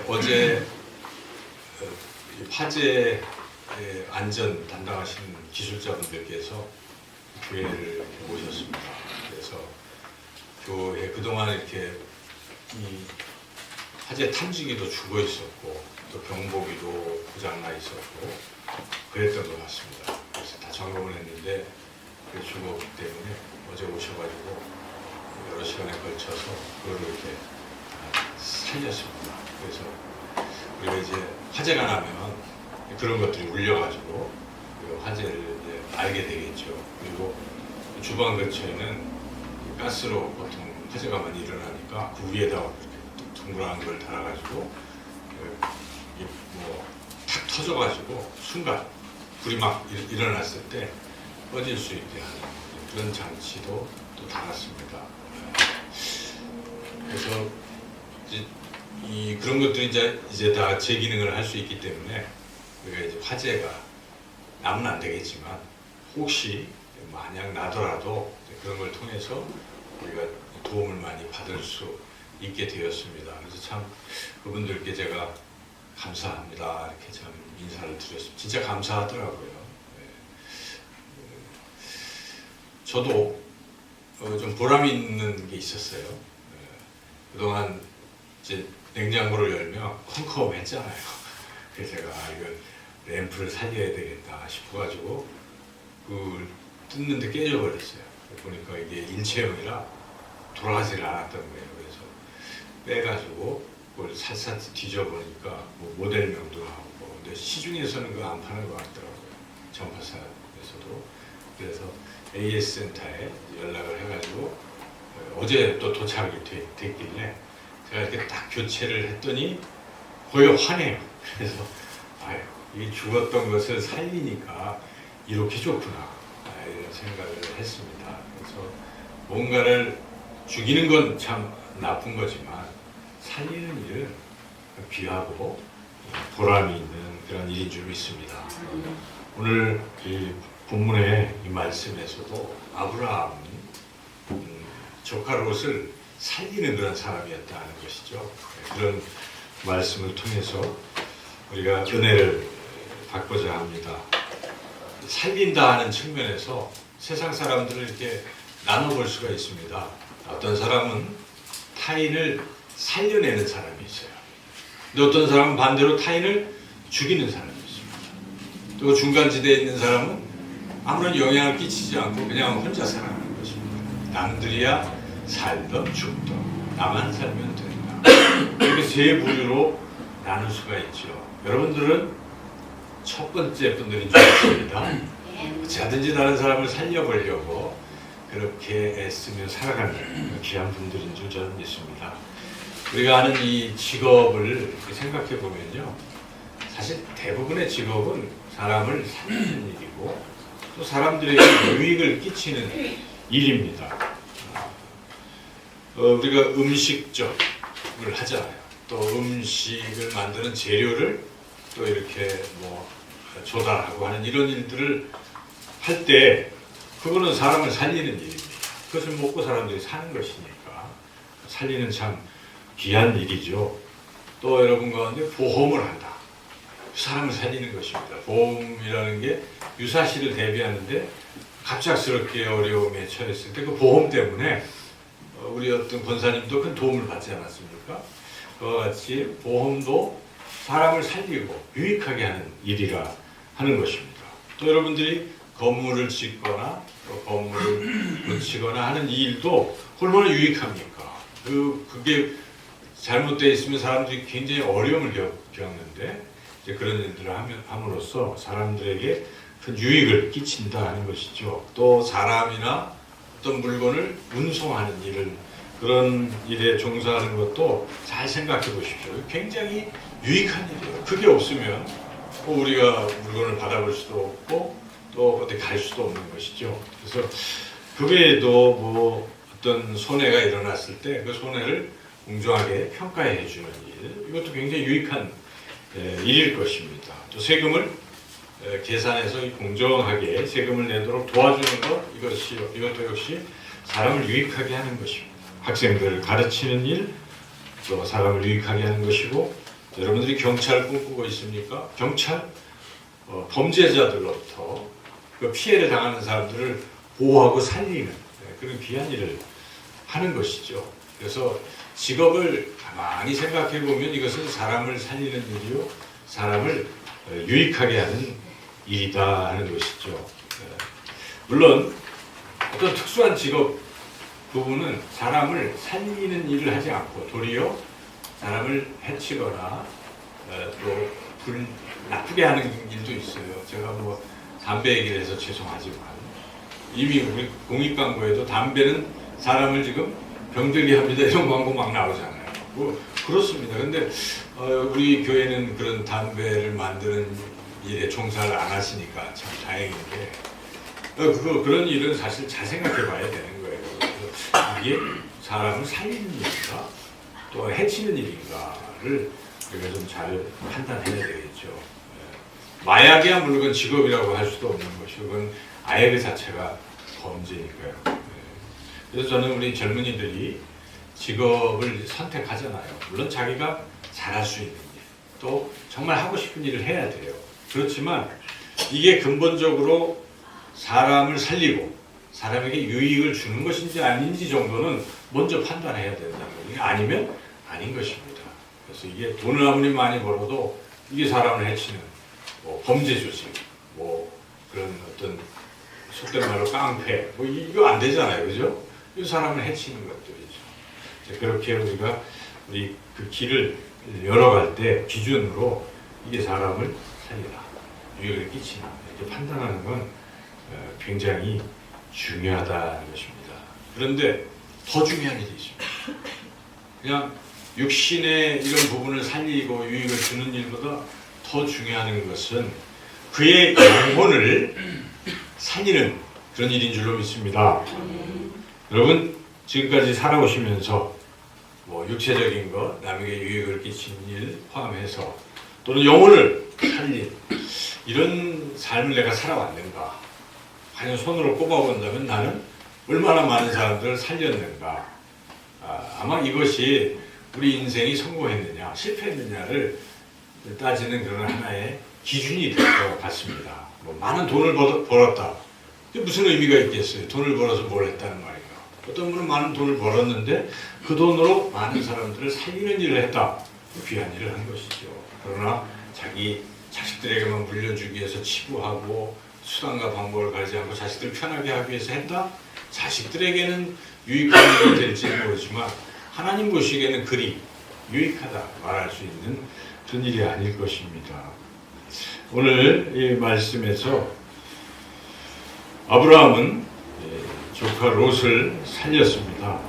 어제 화재 안전 담당하시는 기술자분들께서 교회를 모셨습니다. 그래서 교회 그동안 이렇게 이 화재 탐지기도 죽어 있었고 또 경보기도 고장나 있었고 그랬던 것 같습니다. 그래서 다 점검을 했는데 그게 죽었기 때문에 어제 오셔가지고 여러 시간에 걸쳐서 그걸 이렇게 살렸습니다. 그래서 우리가 이제 화재가 나면 그런 것들이 울려가지고 그 화재를 이제 알게 되겠죠. 그리고 주방 근처에는 가스로 보통 화재가 많이 일어나니까 그 위에다가 이렇게 둥그란 걸 달아가지고 탁 터져가지고 순간 불이 막 일어났을 때 꺼질 수 있게 하는 그런 장치도 또 달았습니다. 그래서 그런 것들이 이제 다 제 기능을 할 수 있기 때문에 우리가 이제 화재가 나면 안 되겠지만 혹시 만약 나더라도 그런 걸 통해서 우리가 도움을 많이 받을 수 있게 되었습니다. 그래서 참 그분들께 제가 감사합니다 이렇게 참 인사를 드렸습니다. 진짜 감사하더라고요. 저도 좀 보람 있는 게 있었어요. 그동안 이제 냉장고를 열면 컴컴했잖아요. 그래서 제가 이거 램프를 살려야 되겠다 싶어가지고 그걸 뜯는데 깨져버렸어요. 보니까 이게 일체형이라 돌아가지를 않았던 거예요. 그래서 빼가지고 그걸 살살 뒤져보니까 뭐 모델명도 나오고 근데 시중에서는 그거 안 파는 것 같더라고요. 전파사에서도. 그래서 AS 센터에 연락을 해가지고 어제 또 도착이 됐길래 제가 이렇게 딱 교체를 했더니 거의 화내요. 그래서 이게 죽었던 것을 살리니까 이렇게 좋구나 이런 생각을 했습니다. 그래서 뭔가를 죽이는 건 참 나쁜 거지만 살리는 일은 귀하고 보람이 있는 그런 일인 줄 믿습니다. 오늘 이 본문의 이 말씀에서도 아브라함은 조카 롯을 살리는 그런 사람이었다는 것이죠. 그런 말씀을 통해서 우리가 은혜를 받고자 합니다. 살린다 하는 측면에서 세상 사람들을 이렇게 나눠볼 수가 있습니다. 어떤 사람은 타인을 살려내는 사람이 있어요. 근데 어떤 사람은 반대로 타인을 죽이는 사람이 있습니다. 또 중간지대에 있는 사람은 아무런 영향을 끼치지 않고 그냥 혼자 살아가는 것입니다. 남들이야 살던 죽던 나만 살면 된다. 이렇게 세 부류로 나눌 수가 있죠. 여러분들은 첫 번째 분들인 줄 알습니다. 어찌하든지 다른 사람을 살려보려고 그렇게 애쓰며 살아가는 귀한 분들인 줄 저는 믿습니다. 우리가 하는 이 직업을 생각해 보면요, 사실 대부분의 직업은 사람을 살리는 일이고 또 사람들에게 유익을 끼치는 일입니다. 우리가 음식점을 하잖아요. 또 음식을 만드는 재료를 또 이렇게 조달하고 하는 이런 일들을 할 때 그거는 사람을 살리는 일입니다. 그것을 먹고 사람들이 사는 것이니까 살리는 참 귀한 일이죠. 또 여러분 가운데 보험을 한다. 사람을 살리는 것입니다. 보험이라는 게 유사시를 대비하는데 갑작스럽게 어려움에 처했을 때 그 보험 때문에 우리 어떤 권사님도 큰 도움을 받지 않았습니까? 그와 같이 보험도 사람을 살리고 유익하게 하는 일이라 하는 것입니다. 또 여러분들이 건물을 짓거나 또 건물을 고치거나 하는 이 일도 얼마나 유익합니까? 그게 잘못되어 있으면 사람들이 굉장히 어려움을 겪는데 이제 그런 일들을 함으로써 사람들에게 큰 유익을 끼친다 하는 것이죠. 또 사람이나 어떤 물건을 운송하는 일을 그런 일에 종사하는 것도 잘 생각해 보십시오. 굉장히 유익한 일이에요. 그게 없으면 우리가 물건을 받아볼 수도 없고 또 어디 갈 수도 없는 것이죠. 그래서 그 외에도 어떤 손해가 일어났을 때 그 손해를 공정하게 평가해 주는 일, 이것도 굉장히 유익한 일일 것입니다. 또 세금을 계산해서 공정하게 세금을 내도록 도와주는 것, 이것도 역시 사람을 유익하게 하는 것입니다. 학생들을 가르치는 일, 또 사람을 유익하게 하는 것이고 여러분들이 경찰 꿈꾸고 있습니까? 경찰? 범죄자들로부터 그 피해를 당하는 사람들을 보호하고 살리는 그런 귀한 일을 하는 것이죠. 그래서 직업을 가만히 생각해 보면 이것은 사람을 살리는 일이요, 사람을 유익하게 하는 일이다 하는 것이죠. 물론 어떤 특수한 직업 부분은 사람을 살리는 일을 하지 않고 도리어 사람을 해치거나 또 나쁘게 하는 일도 있어요. 제가 뭐 담배 얘기를 해서 죄송하지만 이미 우리 공익광고에도 담배는 사람을 지금 병들게 합니다 이런 광고 막 나오잖아요. 뭐 그렇습니다. 근데 우리 교회는 그런 담배를 만드는 일에 종사를 안 하시니까 참 다행인데 그런 일은 사실 잘 생각해 봐야 되는 거예요. 그래서 이게 사람을 살리는 일인가 또 해치는 일인가를 우리가 좀 잘 판단해야 되겠죠. 마약이야 물론 직업이라고 할 수도 없는 것이고 그건 아예 그 자체가 범죄니까요. 그래서 저는 우리 젊은이들이 직업을 선택하잖아요. 물론 자기가 잘할 수 있는 일, 또 정말 하고 싶은 일을 해야 돼요. 그렇지만 이게 근본적으로 사람을 살리고 사람에게 유익을 주는 것인지 아닌지 정도는 먼저 판단해야 된다는 거예요. 아니면 아닌 것입니다. 그래서 이게 돈을 아무리 많이 벌어도 이게 사람을 해치는 뭐 범죄 조직, 뭐 그런 어떤 속된 말로 깡패, 뭐 이거 안 되잖아요, 그죠? 이 사람을 해치는 것들이죠. 그렇게 우리가 우리 그 길을 열어갈 때 기준으로 이게 사람을 살리다, 유익을 끼치나 이렇게 판단하는 건 굉장히 중요하다는 것입니다. 그런데 더 중요한 일이 있습니다. 그냥 육신의 이런 부분을 살리고 유익을 주는 일보다 더 중요한 것은 그의 영혼을 살리는 그런 일인 줄로 믿습니다. 여러분 지금까지 살아오시면서 뭐 육체적인 것, 남에게 유익을 끼치는 일 포함해서 또는 영혼을 살린 이런 삶을 내가 살아왔는가? 과연 손으로 꼽아본다면 나는 얼마나 많은 사람들을 살렸는가? 아마 이것이 우리 인생이 성공했느냐, 실패했느냐를 따지는 그런 하나의 기준이 될 것 같습니다. 뭐 많은 돈을 벌었다. 무슨 의미가 있겠어요? 돈을 벌어서 뭘 했다는 말인가? 어떤 분은 많은 돈을 벌었는데 그 돈으로 많은 사람들을 살리는 일을 했다. 귀한 일을 한 것이죠. 그러나 자기 자식들에게만 물려주기 위해서 치부하고 수단과 방법을 가리지 않고 자식들을 편하게 하기 위해서 했다? 자식들에게는 유익한 일이 될지는 모르지만 하나님 보시기에는 그리 유익하다 말할 수 있는 그런 일이 아닐 것입니다. 오늘 이 말씀에서 아브라함은 조카 롯을 살렸습니다.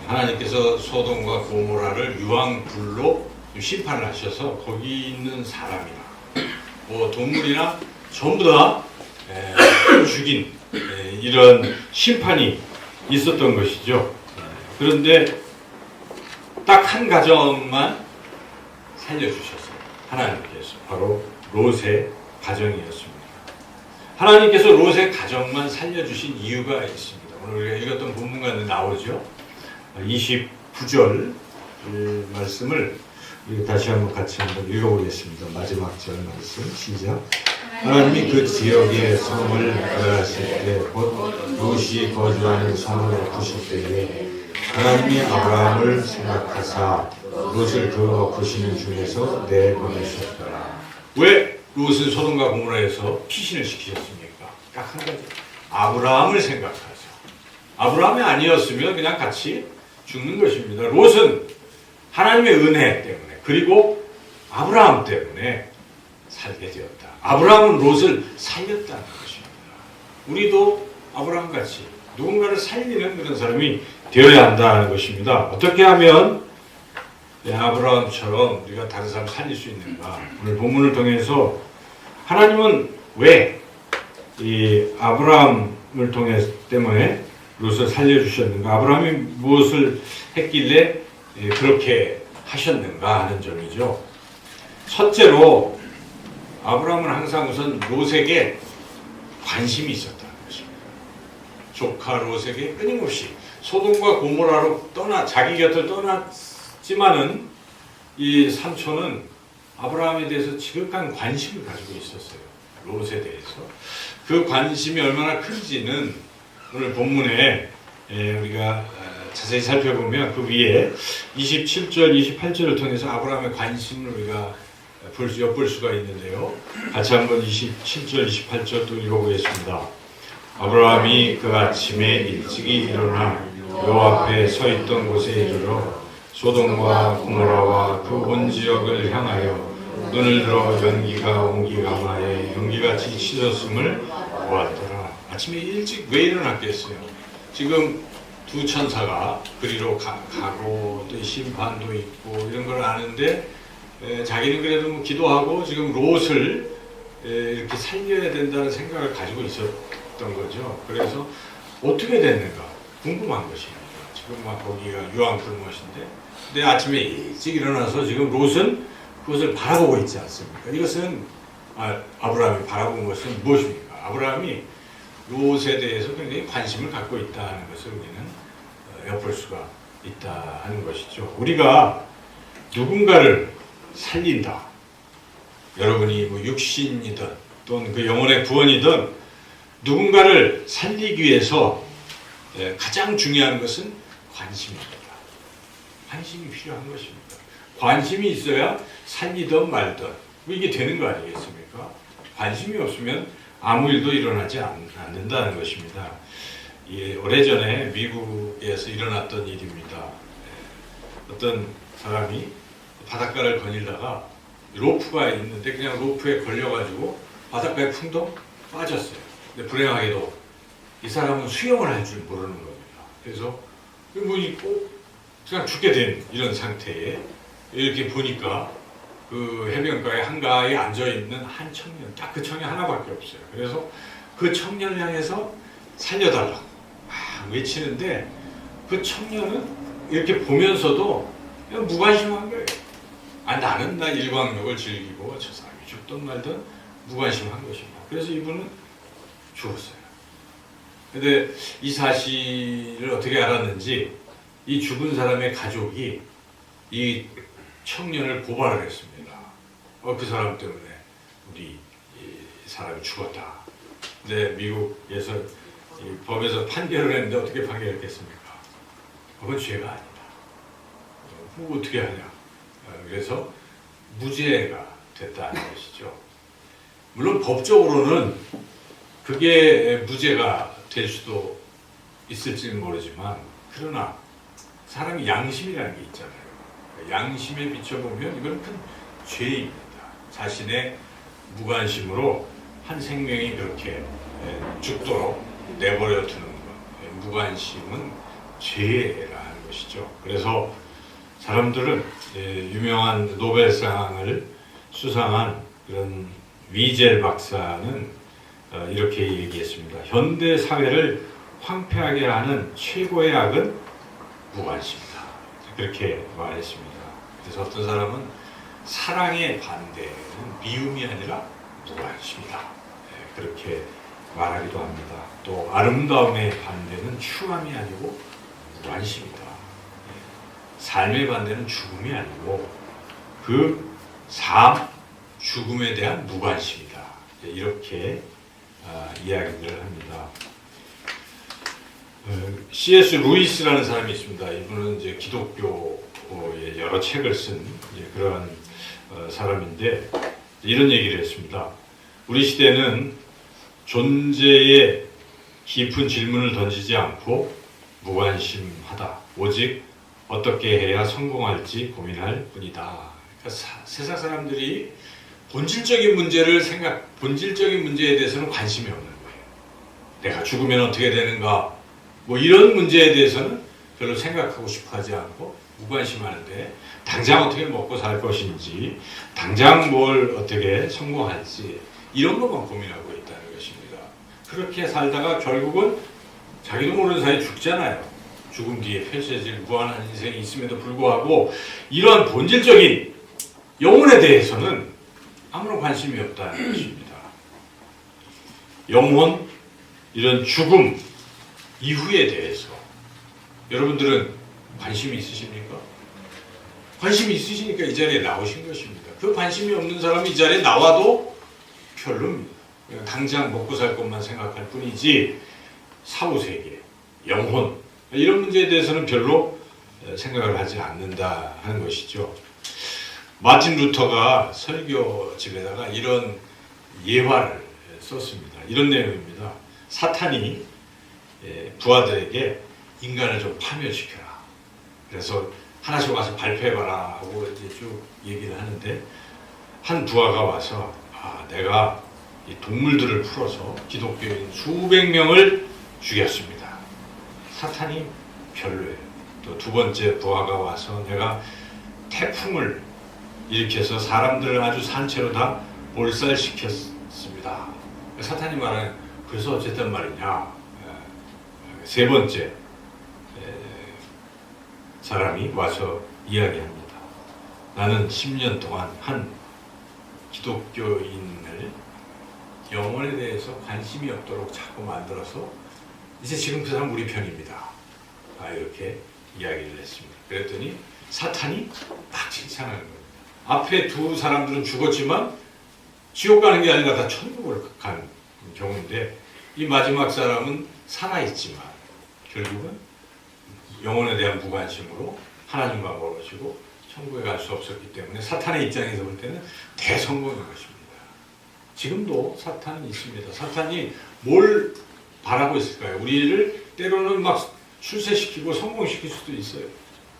하나님께서 소돔과 고모라를 유황불로 심판을 하셔서 거기 있는 사람이나 뭐 동물이나 전부 다 죽인 이런 심판이 있었던 것이죠. 그런데 딱 한 가정만 살려주셨어요. 하나님께서 바로 롯의 가정이었습니다. 하나님께서 롯의 가정만 살려주신 이유가 있습니다. 오늘 우리가 읽었던 본문가에 나오죠. 29절 말씀을 다시 한번 같이 한번 읽어보겠습니다. 마지막 절 말씀 시작. 하나님이 그 지역에 성을 거하실 때 곧 롯이 거주하는 성을 부실 때에 하나님이 아브라함을 생각하사 롯을 그 엎으시는 중에서 내보내셨더라. 왜 롯은 소돔과 고모라에서 피신을 시키셨습니까? 딱 한 가지. 아브라함을 생각하사. 아브라함이 아니었으면 그냥 같이 죽는 것입니다. 롯은 하나님의 은혜 때문에 그리고 아브라함 때문에 살게 되었다. 아브라함은 롯을 살렸다는 것입니다. 우리도 아브라함같이 누군가를 살리는 그런 사람이 되어야 한다는 것입니다. 어떻게 하면 아브라함처럼 우리가 다른 사람을 살릴 수 있는가? 오늘 본문을 통해서 하나님은 왜 이 아브라함을 때문에 롯을 살려주셨는가? 아브라함이 무엇을 했길래 그렇게 하셨는가 하는 점이죠. 첫째로 아브라함은 항상 우선 롯에게 관심이 있었다는 것입니다. 조카 롯에게 끊임없이 소돔과 고모라로 자기 곁을 떠났지만은 이 삼촌은 아브라함에 대해서 지극한 관심을 가지고 있었어요. 롯에 대해서. 그 관심이 얼마나 큰지는 오늘 본문에 우리가 자세히 살펴보면 그 위에 27절, 28절을 통해서 아브라함의 관심을 우리가 엿볼 수가 있는데요. 같이 한번 27절, 28절 또 읽어보겠습니다. 아브라함이 그 아침에 일찍이 일어나 요 앞에 서 있던 곳에 이르러 소돔과 고모라와 그 온 지역을 향하여 눈을 들어 연기가 온기 가마에 연기같이 치솟음을 보았더라. 아침에 일찍 왜 일어났겠어요? 지금 두 천사가 그리로 가고 또 심판도 있고 이런 걸 아는데 자기는 그래도 뭐 기도하고 지금 롯을 이렇게 살려야 된다는 생각을 가지고 있었던 거죠. 그래서 어떻게 됐는가 궁금한 것입니다. 지금 막 거기가 유황 풀무엇인데 근데 아침에 일찍 일어나서 지금 롯은 그것을 바라보고 있지 않습니까? 이것은 아브라함이 바라본 것은 무엇입니까? 아브라함이 롯에 대해서 굉장히 관심을 갖고 있다는 것을 우리는 엿볼 수가 있다 하는 것이죠. 우리가 누군가를 살린다. 여러분이 뭐 육신이든 또는 그 영혼의 구원이든 누군가를 살리기 위해서 가장 중요한 것은 관심입니다. 관심이 필요한 것입니다. 관심이 있어야 살리든 말든 이게 되는 거 아니겠습니까? 관심이 없으면 아무 일도 일어나지 않는다는 것입니다. 오래전에 미국에서 일어났던 일입니다. 어떤 사람이 바닷가를 거닐다가 로프가 있는데 그냥 로프에 걸려가지고 바닷가에 풍덩 빠졌어요. 근데 불행하게도 이 사람은 수영을 할 줄 모르는 겁니다. 그래서 뭐 그냥 죽게 된 이런 상태에 이렇게 보니까 그 해변가에 한가에 앉아있는 한 청년, 딱 그 청년 하나밖에 없어요. 그래서 그 청년을 향해서 살려달라고 막 외치는데 그 청년은 이렇게 보면서도 그냥 무관심한 거예요. 나는 일광욕을 즐기고 저 사람이 죽든 말든 무관심한 것입니다. 그래서 이분은 죽었어요. 근데 이 사실을 어떻게 알았는지 이 죽은 사람의 가족이 이 청년을 고발을 했습니다. 그 사람 때문에 우리 이 사람이 죽었다. 근데 미국에서 법에서 판결을 했는데 어떻게 판결했겠습니까? 그건 죄가 아니다. 뭐 어떻게 하냐? 그래서 무죄가 됐다는 것이죠. 물론 법적으로는 그게 무죄가 될 수도 있을지는 모르지만 그러나 사람이 양심이라는 게 있잖아요. 양심에 비춰보면 이건 큰 죄입니다. 자신의 무관심으로 한 생명이 그렇게 죽도록 내버려 두는 것. 무관심은 죄라는 것이죠. 그래서 사람들은 유명한 노벨상을 수상한 그런 위젤 박사는 이렇게 얘기했습니다. 현대 사회를 황폐하게 하는 최고의 악은 무관심이다. 그렇게 말했습니다. 그래서 어떤 사람은 사랑의 반대는 미움이 아니라 무관심이다. 그렇게 말하기도 합니다. 또 아름다움의 반대는 추함이 아니고 무관심이다. 삶의 반대는 죽음이 아니고 그 삶, 죽음에 대한 무관심이다. 이렇게 이야기를 합니다. C.S. 루이스라는 사람이 있습니다. 이분은 이제 기독교의 여러 책을 쓴 그러한 사람인데 이런 얘기를 했습니다. 우리 시대는 존재에 깊은 질문을 던지지 않고 무관심하다. 오직 어떻게 해야 성공할지 고민할 뿐이다. 그러니까 세상 사람들이 본질적인 문제에 대해서는 관심이 없는 거예요. 내가 죽으면 어떻게 되는가? 뭐 이런 문제에 대해서는 별로 생각하고 싶어 하지 않고 무관심하는데 당장 어떻게 먹고 살 것인지 당장 뭘 어떻게 성공할지 이런 것만 고민하고 있다는 것입니다. 그렇게 살다가 결국은 자기도 모르는 사이에 죽잖아요. 죽음 뒤에 펼쳐질 무한한 인생이 있음에도 불구하고 이러한 본질적인 영혼에 대해서는 아무런 관심이 없다는 것입니다. 영혼, 이런 죽음 이후에 대해서 여러분들은 관심이 있으십니까? 관심이 있으시니까 이 자리에 나오신 것입니다. 그 관심이 없는 사람이 이 자리에 나와도 별로입니다. 당장 먹고 살 것만 생각할 뿐이지 사후세계, 영혼 이런 문제에 대해서는 별로 생각을 하지 않는다 하는 것이죠. 마틴 루터가 설교집에다가 이런 예화를 썼습니다. 이런 내용입니다. 사탄이 부하들에게 인간을 좀 파멸시켜라. 그래서 하나씩 와서 발표해봐라 하고 이제 쭉 얘기를 하는데 한 부하가 와서 내가 이 동물들을 풀어서 기독교인 수백 명을 죽였습니다. 사탄이 별로예요. 또 두 번째 부하가 와서 내가 태풍을 일으켜서 사람들을 아주 산채로 다 몰살시켰습니다. 사탄이 말하는 그래서 어쨌든 말이냐. 세 번째 사람이 와서 이야기합니다. 나는 10년 동안 한 기독교인을 영혼에 대해서 관심이 없도록 자꾸 만들어서 이제 지금 그 사람 우리 편입니다. 이렇게 이야기를 했습니다. 그랬더니 사탄이 막 칭찬하는 겁니다. 앞에 두 사람들은 죽었지만 지옥 가는 게 아니라 다 천국을 간 경우인데 이 마지막 사람은 살아있지만 결국은 영혼에 대한 무관심으로 하나님과 멀어지고 천국에 갈 수 없었기 때문에 사탄의 입장에서 볼 때는 대성공인 것입니다. 지금도 사탄은 있습니다. 사탄이 뭘 바라고 있을까요? 우리를 때로는 막 출세시키고 성공시킬 수도 있어요.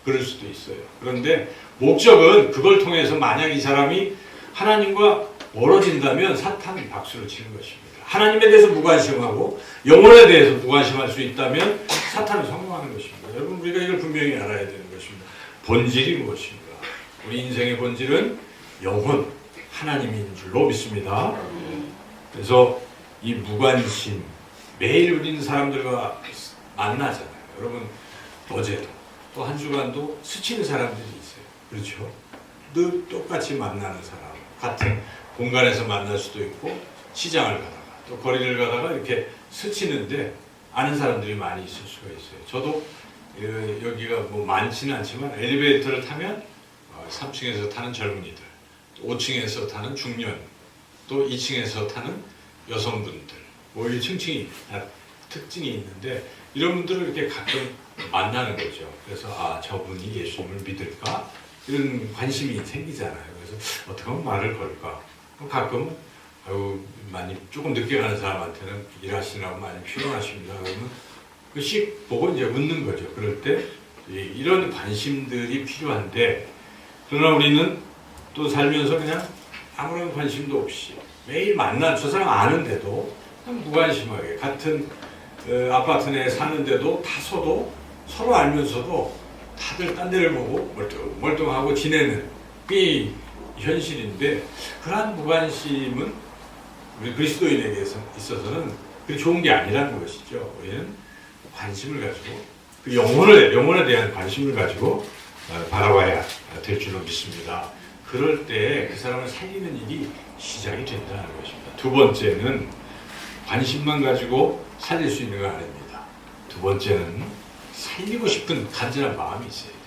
그럴 수도 있어요. 그런데 목적은 그걸 통해서 만약 이 사람이 하나님과 멀어진다면 사탄은 박수를 치는 것입니다. 하나님에 대해서 무관심하고 영혼에 대해서 무관심할 수 있다면 사탄은 성공하는 것입니다. 여러분 우리가 이걸 분명히 알아야 되는 것입니다. 본질이 무엇입니까? 우리 인생의 본질은 영혼, 하나님인 줄로 믿습니다. 그래서 이 무관심, 매일 우리는 사람들과 만나잖아요. 여러분 어제도 또 한 주간도 스치는 사람들이 있어요. 그렇죠? 늘 똑같이 만나는 사람, 같은 공간에서 만날 수도 있고 시장을 가다가 또 거리를 가다가 이렇게 스치는데 아는 사람들이 많이 있을 수가 있어요. 저도 여기가 뭐 많지는 않지만 엘리베이터를 타면 3층에서 타는 젊은이들, 또 5층에서 타는 중년, 또 2층에서 타는 여성분들, 뭐 이 층층이 특징이 있는데 이런 분들을 이렇게 가끔 만나는 거죠. 그래서 저분이 예수님을 믿을까? 이런 관심이 생기잖아요. 그래서 어떻게 하면 말을 걸까? 가끔 많이 조금 늦게 가는 사람한테는 일하시느라고 많이 피곤하십니다. 그러면 씩 보고 이제 웃는 거죠. 그럴 때 이런 관심들이 필요한데 그러나 우리는 또 살면서 그냥 아무런 관심도 없이 매일 저 사람 아는데도 그냥 무관심하게 같은 아파트 내에 사는데도 다소도 서로 알면서도 다들 딴 데를 보고 멀뚱하고 지내는 이 현실인데 그러한 무관심은 우리 그리스도인에게 있어서는 그렇게 좋은 게 아니라는 것이죠. 우리는 관심을 가지고 그 영혼에 대한 관심을 가지고 바라봐야 될 줄로 믿습니다. 그럴 때 그 사람을 살리는 일이 시작이 된다는 것입니다. 두 번째는 관심만 가지고 살릴 수 있는 거 아닙니다. 두 번째는 살리고 싶은 간절한 마음이 있어야 돼요.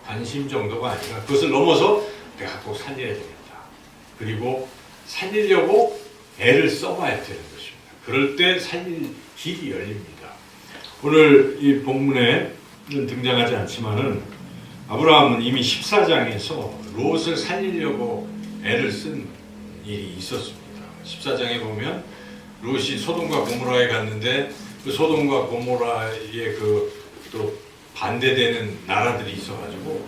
관심 정도가 아니라 그것을 넘어서 내가 꼭 살려야 되겠다. 그리고 살리려고 애를 써봐야 되는 것입니다. 그럴 때 살릴 길이 열립니다. 오늘 이 본문에는 등장하지 않지만은 아브라함은 이미 14장에서 롯을 살리려고 애를 쓴 일이 있었습니다. 14장에 보면 롯이 소돔과 고모라에 갔는데 그 소돔과 고모라의 또 반대되는 나라들이 있어가지고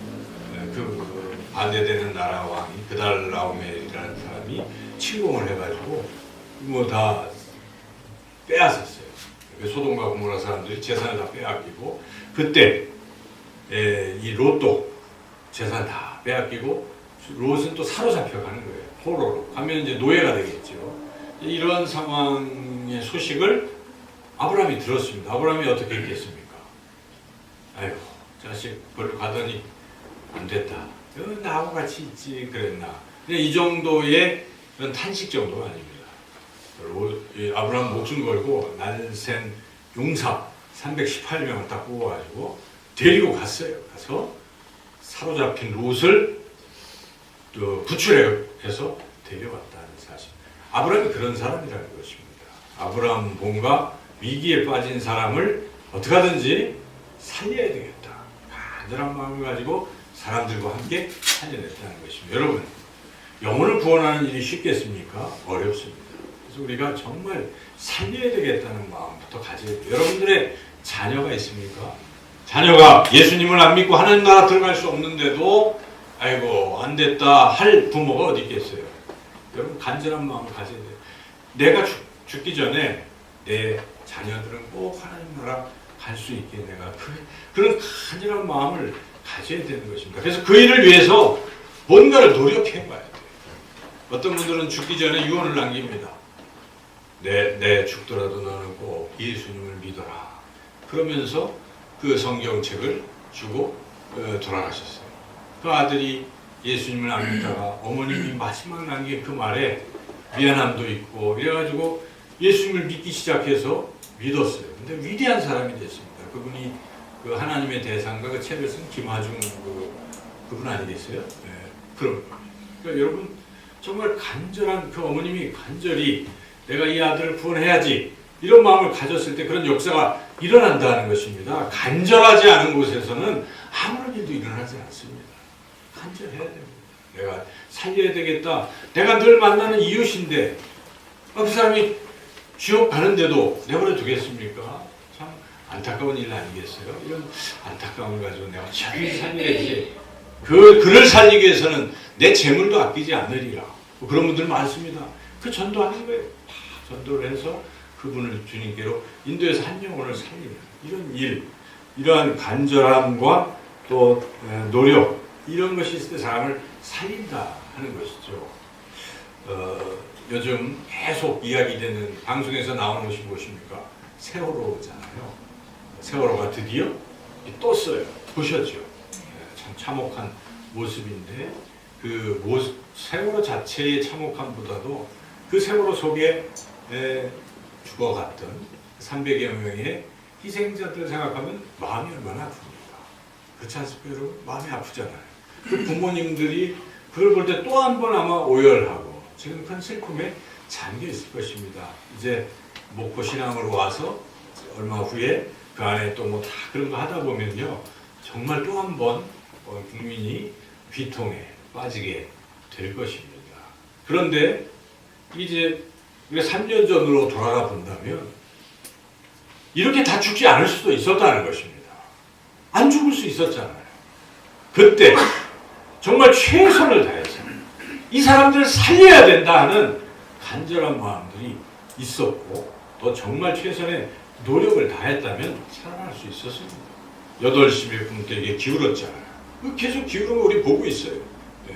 그 반대되는 나라 왕이 그달라오멜이라는 사람이 침공을 해가지고 뭐 다 빼앗았어요. 소돔과 고모라 사람들이 재산을 다 빼앗기고 그때 이 롯도 재산 다 빼앗기고 롯은 또 사로잡혀 가는 거예요. 포로로 가면 이제 노예가 되겠죠. 이런 상황의 소식을 아브라함이 들었습니다. 아브라함이 어떻게 했겠습니까? 아이고 자식 벌로 가더니 안 됐다. 나하고 같이 있지 그랬나. 이 정도의 그런 탄식 정도가 아닙니다. 아브라함 목숨 걸고 날쌘 용사 318명을 딱 뽑아가지고 데리고 갔어요. 가서 사로잡힌 롯을 구출해서 데려왔다는 사실. 아브라함이 그런 사람이라는 것입니다. 아브라함 뭔가 위기에 빠진 사람을 어떻게 하든지 살려야 되겠다. 간절한 마음을 가지고 사람들과 함께 살려냈다는 것입니다. 여러분, 영혼을 구원하는 일이 쉽겠습니까? 어렵습니다. 그래서 우리가 정말 살려야 되겠다는 마음부터 가져야 돼요. 여러분들의 자녀가 있습니까? 자녀가 예수님을 안 믿고 하나님 나라 들어갈 수 없는데도 아이고 안 됐다 할 부모가 어디 있겠어요? 여러분 간절한 마음을 가져야 돼요. 내가 죽기 전에 내 자녀들은 꼭 하나님 나라 갈 수 있게 내가 그런 간절한 마음을 가져야 되는 것입니다. 그래서 그 일을 위해서 뭔가를 노력해 봐야 돼요. 어떤 분들은 죽기 전에 유언을 남깁니다. 내 죽더라도 너는 꼭 예수님을 믿어라. 그러면서 그 성경책을 주고 돌아가셨어요. 그 아들이 예수님을 안 믿다가 어머님이 마지막 남긴 그 말에 미안함도 있고 이래가지고 예수님을 믿기 시작해서 믿었어요. 근데 위대한 사람이 됐습니다. 그분이 그 하나님의 대상과 그 책을 쓴 김하중 그분 아니겠어요? 네, 그러니까 여러분 정말 간절한 그 어머님이 간절히 내가 이 아들을 구원해야지 이런 마음을 가졌을 때 그런 역사가 일어난다는 것입니다. 간절하지 않은 곳에서는 아무런 일도 일어나지 않습니다. 간절해야 됩니다. 내가 살려야 되겠다. 내가 늘 만나는 이웃인데 그 사람이 지옥 가는데도 내버려 두겠습니까? 참 안타까운 일 아니겠어요? 이런 안타까움을 가지고 내가 잘 살려야지. 그를 살리기 위해서는 내 재물도 아끼지 않으리라. 뭐 그런 분들 많습니다. 그 전도하는 거예요. 다 전도를 해서 그분을 주님께로 인도해서 한 영혼을 살리는 이런 일, 이러한 간절함과 또 노력 이런 것이 있을 때 사람을 살린다 하는 것이죠. 요즘 계속 이야기되는 방송에서 나오는 것이 무엇입니까? 세월호잖아요. 세월호가 드디어 떴어요. 보셨죠? 참 참혹한 모습인데 그 세월호 자체의 참혹함보다도 그 세월호 속에 죽어갔던 300여 명의 희생자들 생각하면 마음이 얼마나 아픕니까? 그렇지 않습니까, 여러분? 마음이 아프잖아요. 그 부모님들이 그걸 볼 때 또 한 번 아마 오열하고 지금 큰 슬픔에 잠겨 있을 것입니다. 이제 목포 신앙으로 와서 얼마 후에 그 안에 또 뭐 다 그런 거 하다 보면요. 정말 또 한 번 국민이 비통에 빠지게 될 것입니다. 그런데 이제 우리가 3년 전으로 돌아가 본다면 이렇게 다 죽지 않을 수도 있었다는 것입니다. 안 죽을 수 있었잖아요. 그때 정말 최선을 다해서 이 사람들을 살려야 된다 하는 간절한 마음들이 있었고 또 정말 최선의 노력을 다했다면 살아날 수 있었습니다. 8시 몇 분 때 이게 기울었잖아요. 계속 기울은 거 우리 보고 있어요. 네.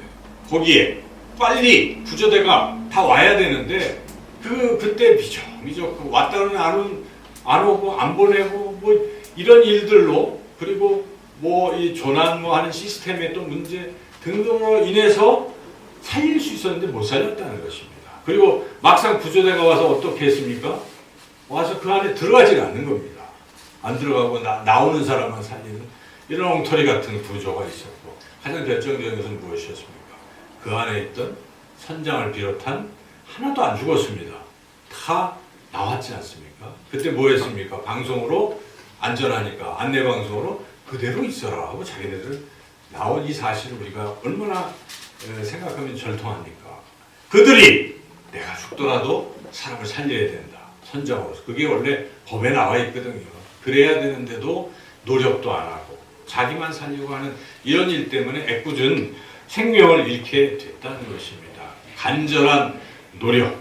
거기에 빨리 구조대가 다 와야 되는데 그때 미적 왔다는 안 오고 안 보내고 뭐 이런 일들로 그리고 뭐 이 조난 뭐 하는 시스템의 또 문제 등등으로 인해서 살릴 수 있었는데 못 살렸다는 것입니다. 그리고 막상 구조대가 와서 어떻게 했습니까? 와서 그 안에 들어가지가 않는 겁니다. 안 들어가고 나오는 사람만 살리는 이런 엉터리 같은 구조가 있었고 가장 결정적인 것은 무엇이었습니까? 그 안에 있던 선장을 비롯한 하나도 안 죽었습니다. 다 나왔지 않습니까? 그때 뭐 했습니까? 방송으로 안전하니까 안내방송으로 그대로 있어라 하고 자기네들 나온 이 사실을 우리가 얼마나 생각하면 절통합니까? 그들이 내가 죽더라도 사람을 살려야 된다. 선장으로서. 그게 원래 법에 나와 있거든요. 그래야 되는데도 노력도 안 하고 자기만 살려고 하는 이런 일 때문에 애꿎은 생명을 잃게 됐다는 것입니다. 간절한 노력,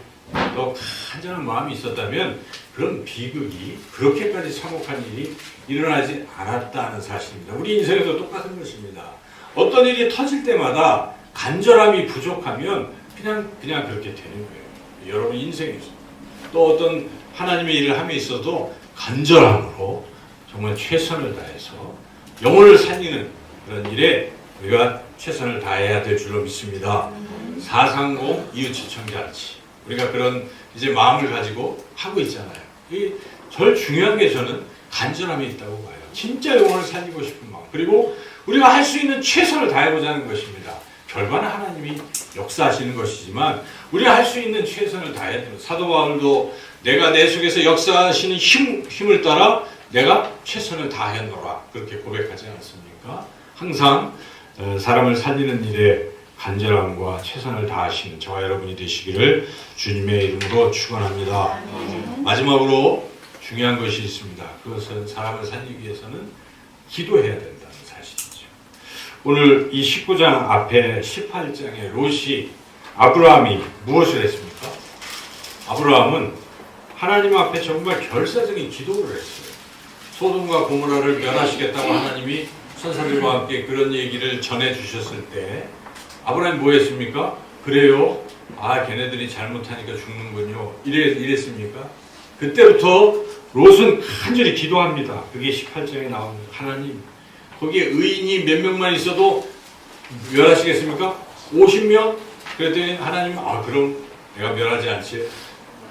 또 간절한 마음이 있었다면 그런 비극이 그렇게까지 참혹한 일이 일어나지 않았다는 사실입니다. 우리 인생에도 똑같은 것입니다. 어떤 일이 터질 때마다 간절함이 부족하면 그냥 그렇게 되는 거예요. 여러분 인생에서 또 어떤 하나님의 일을 함에 있어도 간절함으로 정말 최선을 다해서 영혼을 살리는 그런 일에 우리가 최선을 다해야 될 줄로 믿습니다. 430 이웃지청잔치 우리가 그런 이제 마음을 가지고 하고 있잖아요. 이 제일 중요한 게 저는 간절함이 있다고 봐요. 진짜 영혼을 살리고 싶은 마음. 그리고 우리가 할 수 있는 최선을 다해보자는 것입니다. 결과는 하나님이 역사하시는 것이지만 우리가 할 수 있는 최선을 다해야 됩니다. 사도 바울도 내가 내 속에서 역사하시는 힘을 따라 내가 최선을 다하였노라 그렇게 고백하지 않습니까? 항상 사람을 살리는 일에 간절함과 최선을 다하시는 저와 여러분이 되시기를 주님의 이름으로 축원합니다. 마지막으로 중요한 것이 있습니다. 그것은 사람을 살리기 위해서는 기도해야 된다는 사실이죠. 오늘 이 19장 앞에 18장에 롯이 아브라함이 무엇을 했습니까? 아브라함은 하나님 앞에 정말 결사적인 기도를 했어요. 소돔과 고모라를 멸하시겠다고 하나님이 천사들과 함께 그런 얘기를 전해주셨을 때 아브라함이 뭐 했습니까? 그래요? 걔네들이 잘못하니까 죽는군요. 이랬습니까? 그때부터 롯은 간절히 기도합니다. 그게 18장에 나옵니다. 하나님, 거기에 의인이 몇 명만 있어도 멸하시겠습니까? 50명? 그랬더니 하나님, 그럼 내가 멸하지 않지.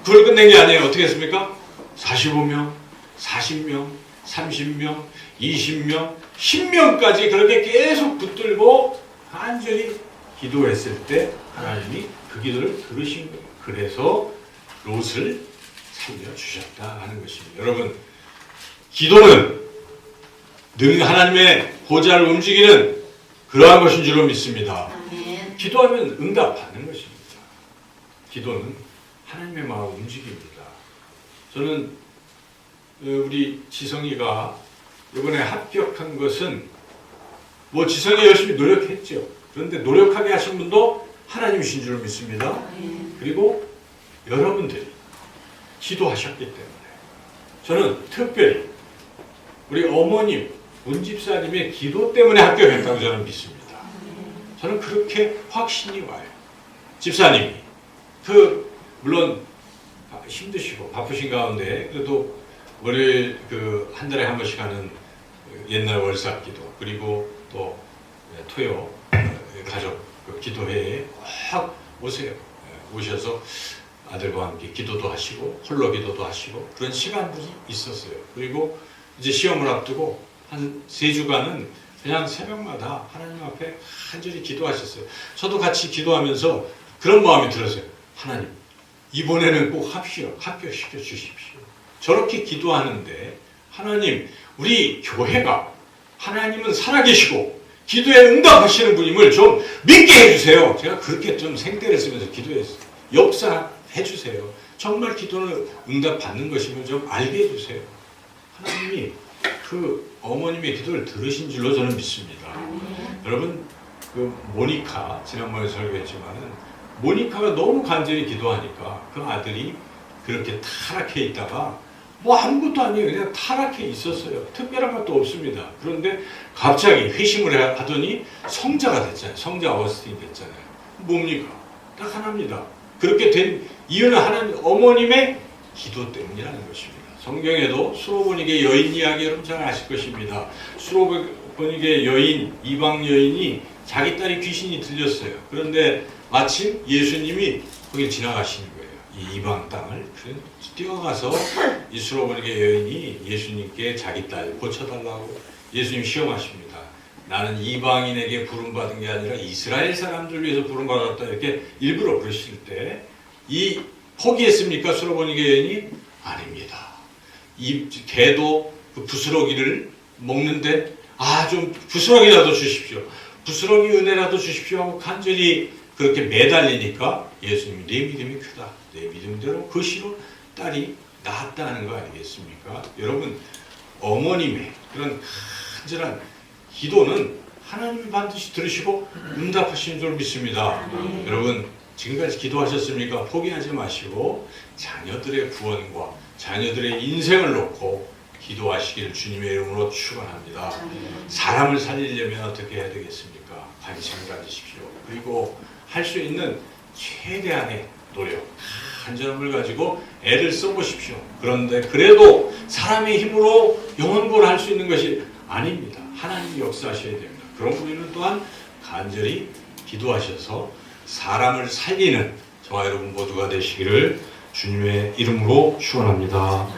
그걸 끝낸 게 아니에요. 어떻게 했습니까? 45명, 40명, 30명, 20명, 10명까지 그렇게 계속 붙들고 간절히 기도했을 때 하나님이 그 기도를 들으신 거예요. 그래서 롯을 살려주셨다 하는 것입니다. 여러분, 기도는 늘 하나님의 보좌를 움직이는 그러한 것인 줄로 믿습니다. 기도하면 응답하는 것입니다. 기도는 하나님의 마음을 움직입니다. 저는 우리 지성이가 이번에 합격한 것은 지성이 열심히 노력했죠. 그런데 노력하게 하신 분도 하나님이신 줄 믿습니다. 그리고 여러분들이 기도하셨기 때문에 저는 특별히 우리 어머님, 문집사님의 기도 때문에 합격했다고 저는 믿습니다. 저는 그렇게 확신이 와요. 집사님이 물론 힘드시고 바쁘신 가운데 그래도 월요일 한 달에 한 번씩 하는 옛날 월삭기도 그리고 또 토요 가족 기도회에 확 오세요. 오셔서 아들과 함께 기도도 하시고 홀로 기도도 하시고 그런 시간들이 있었어요. 그리고 이제 시험을 앞두고 한 3주간은 그냥 새벽마다 하나님 앞에 간절히 기도하셨어요. 저도 같이 기도하면서 그런 마음이 들었어요. 하나님, 이번에는 꼭 합격시켜 주십시오. 저렇게 기도하는데 하나님, 우리 교회가 하나님은 살아계시고 기도에 응답하시는 분임을 좀 믿게 해주세요. 제가 그렇게 좀 생떼를 쓰면서 기도했어요. 역사해주세요. 정말 기도는 응답받는 것임을 좀 알게 해주세요. 하나님이 그 어머님의 기도를 들으신 줄로 저는 믿습니다. 여러분, 모니카, 지난번에 설교했지만은 모니카가 너무 간절히 기도하니까 그 아들이 그렇게 타락해 있다가 아무것도 아니에요. 그냥 타락해 있었어요. 특별한 것도 없습니다. 그런데 갑자기 회심을 하더니 성자가 됐잖아요. 성자 어거스틴이 됐잖아요. 뭡니까? 딱 하나입니다. 그렇게 된 이유는 하나님 어머님의 기도 때문이라는 것입니다. 성경에도 수로보닉의 여인 이야기 여러분 잘 아실 것입니다. 수로보닉의 여인, 이방 여인이 자기 딸이 귀신이 들렸어요. 그런데 마침 예수님이 거기 지나가시는 거예요. 이 이방 땅을 뛰어가서 이 수로보닉의 여인이 예수님께 자기 딸 고쳐달라고 예수님 시험하십니다. 나는 이방인에게 부름받은 게 아니라 이스라엘 사람들 위해서 부름받았다 이렇게 일부러 그러실 때 이 포기했습니까? 수로보닉의 여인이? 아닙니다. 이 개도 그 부스러기를 먹는데 좀 부스러기라도 주십시오. 부스러기 은혜라도 주십시오 하고 간절히 그렇게 매달리니까 예수님이 내 믿음이 크다. 내 믿음대로 그 시로 딸이 낳았다는 거 아니겠습니까? 여러분, 어머님의 그런 간절한 기도는 하나님이 반드시 들으시고 응답하시는 줄 믿습니다. 여러분, 지금까지 기도하셨습니까? 포기하지 마시고 자녀들의 구원과 자녀들의 인생을 놓고 기도하시길 주님의 이름으로 축원합니다. 사람을 살리려면 어떻게 해야 되겠습니까? 관심을 가지십시오. 그리고 할 수 있는 최대한의 노력, 간절함을 가지고 애를 써보십시오. 그런데 그래도 사람의 힘으로 영원구원을 할 수 있는 것이 아닙니다. 하나님이 역사하셔야 됩니다. 그런 분들은 또한 간절히 기도하셔서 사람을 살리는 저와 여러분 모두가 되시기를 주님의 이름으로 축원합니다.